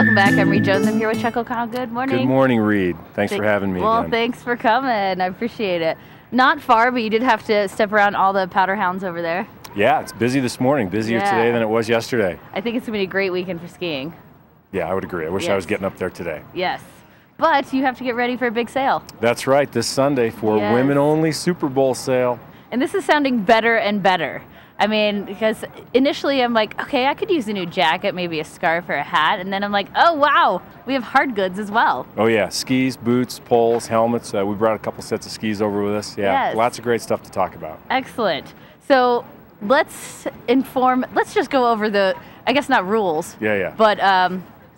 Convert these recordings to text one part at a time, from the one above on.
Welcome back. I'm Reed Jones. I'm here with Chuck O'Connell. Good morning. Good morning, Reed. Thanks for having me Well, again. thanks for coming. I appreciate it. Not far, but you did have to step around all the powder hounds over there. Yeah, it's busy this morning. Busier today than it was yesterday. I think it's going to be a great weekend for skiing. Yeah, I would agree. I wish I was getting up there today. Yes. But you have to get ready for a big sale. That's right, this Sunday for women-only Super Bowl sale. And this is sounding better and better. I mean, because initially I'm like, okay, I could use a new jacket, maybe a scarf or a hat. And then I'm like, oh, wow, we have hard goods as well. Oh, yeah. Skis, boots, poles, helmets. We brought a couple sets of skis over with us. Yeah, lots of great stuff to talk about. Excellent. So let's just go over the, I guess not rules. But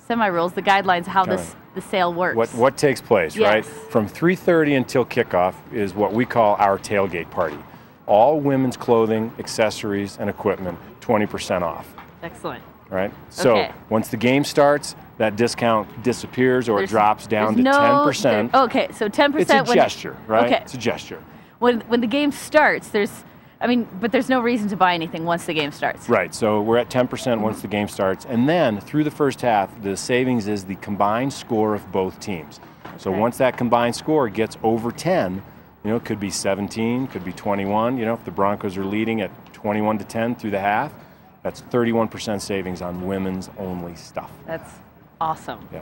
semi-rules, the guidelines, how the sale works. What takes place, right? From 3:30 until kickoff is what we call our tailgate party. All women's clothing, accessories, and equipment, 20% off. Excellent. Right? So once the game starts, that discount disappears or it drops down to 10%. Okay, so 10%. It's a gesture, right? Okay. It's a gesture. When the game starts, but there's no reason to buy anything once the game starts. Right, so we're at 10% once the game starts. And then through the first half, the savings is the combined score of both teams. So once that combined score gets over 10, it could be 17, could be 21. If the Broncos are leading at 21-10 through the half, that's 31% savings on women's only stuff. That's awesome. Yeah.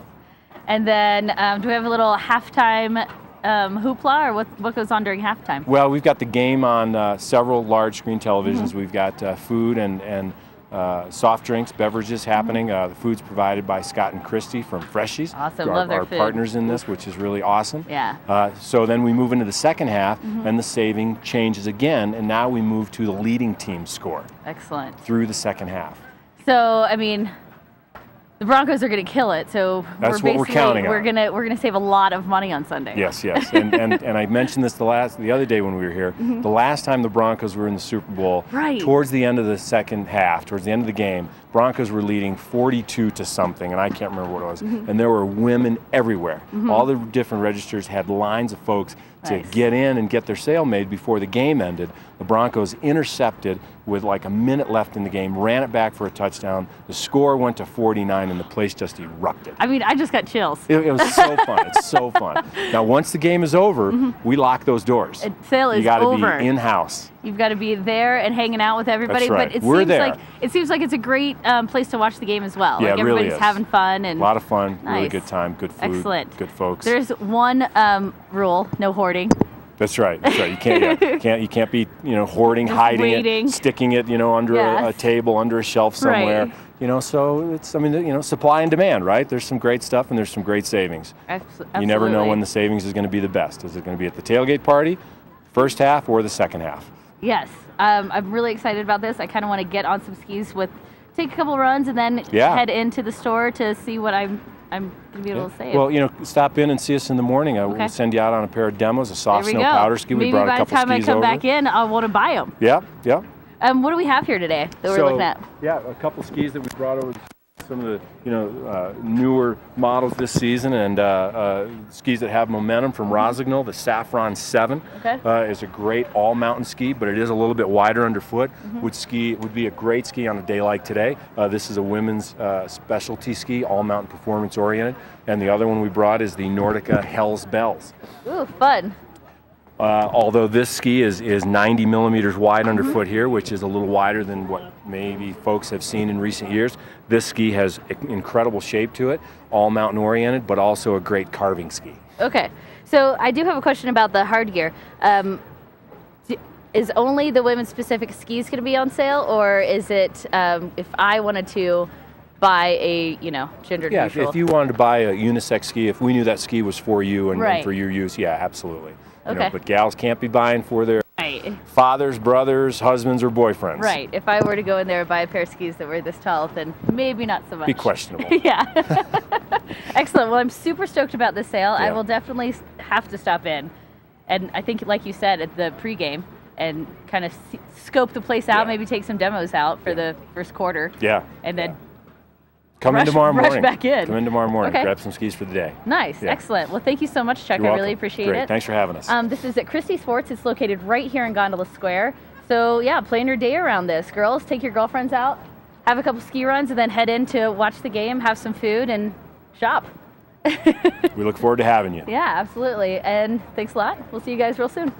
And then do we have a little halftime hoopla, or what goes on during halftime? Well, we've got the game on several large screen televisions. We've got food and soft drinks, beverages happening. The food's provided by Scott and Christy from Freshies. Awesome, love their food. Our partners in this, which is really awesome. Yeah. So then we move into the second half, and the saving changes again, and now we move to the leading team score. Excellent. Through the second half. So, I mean, the Broncos are going to kill it, so that's what we're counting on. We're gonna save a lot of money on Sunday. Yes, and I mentioned this the other day when we were here. The last time the Broncos were in the Super Bowl, towards the end of the second half, towards the end of the game, Broncos were leading 42 to something, and I can't remember what it was. And there were women everywhere. All the different registers had lines of folks to get in and get their sale made before the game ended. The Broncos intercepted with like a minute left in the game, ran it back for a touchdown. The score went to 49, and the place just erupted. I mean, I just got chills. It was so fun. It's so fun. Now, once the game is over, we lock those doors. Sale is over. You got to be in-house. You've got to be there and hanging out with everybody. That's right. But it seems like it's a great place to watch the game as well. Yeah, like it really everybody's having fun and a lot of fun. Really good time. Good food. Excellent. Good folks. There's one rule: no hoarding. That's right. That's right. You can't. You can't be hoarding, hiding it, sticking it under a table, under a shelf somewhere. So it's supply and demand, right? There's some great stuff and there's some great savings. Absolutely. You never know when the savings is going to be the best. Is it going to be at the tailgate party, first half, or the second half? Yes. I'm really excited about this. I kind of want to get on some skis take a couple runs and then head into the store to see what I'm going to be able to save. Well, stop in and see us in the morning. We'll send you out on a pair of demos, a soft snow powder ski. Maybe we brought a couple skis over. By the time I come back in, I'll want to buy them. Yeah. What do we have here today that we're looking at? Yeah, a couple skis that we brought over. Some of the newer models this season, and skis that have momentum from Rossignol. The Saffron 7 is a great all-mountain ski, but it is a little bit wider underfoot. Would be a great ski on a day like today. This is a women's specialty ski, all-mountain performance-oriented, and the other one we brought is the Nordica Hell's Bells. Ooh, fun. Although this ski is 90 millimeters wide underfoot here, which is a little wider than what maybe folks have seen in recent years. This ski has incredible shape to it, all mountain oriented, but also a great carving ski. Okay, so I do have a question about the hard gear. Is only the women's specific skis going to be on sale, or is it if I wanted to buy a gender neutral? Yeah, if you wanted to buy a unisex ski, if we knew that ski was for you and for your use, yeah, absolutely. But gals can't be buying for their fathers, brothers, husbands, or boyfriends. Right. If I were to go in there and buy a pair of skis that were this tall, then maybe not so much. Be questionable. Yeah. Excellent. Well, I'm super stoked about this sale. I will definitely have to stop in. And I think, like you said, at the pregame, and kind of scope the place out, maybe take some demos out for the first quarter. Yeah. And then come in tomorrow morning. Rush back in. Come in tomorrow morning. Grab some skis for the day. Nice. Excellent. Well, thank you so much, Chuck. You're I really appreciate it. Thanks for having us. This is at Christy Sports. It's located right here in Gondola Square. So, yeah, plan your day around this. Girls, take your girlfriends out, have a couple ski runs, and then head in to watch the game, have some food, and shop. We look forward to having you. Yeah, absolutely. And thanks a lot. We'll see you guys real soon.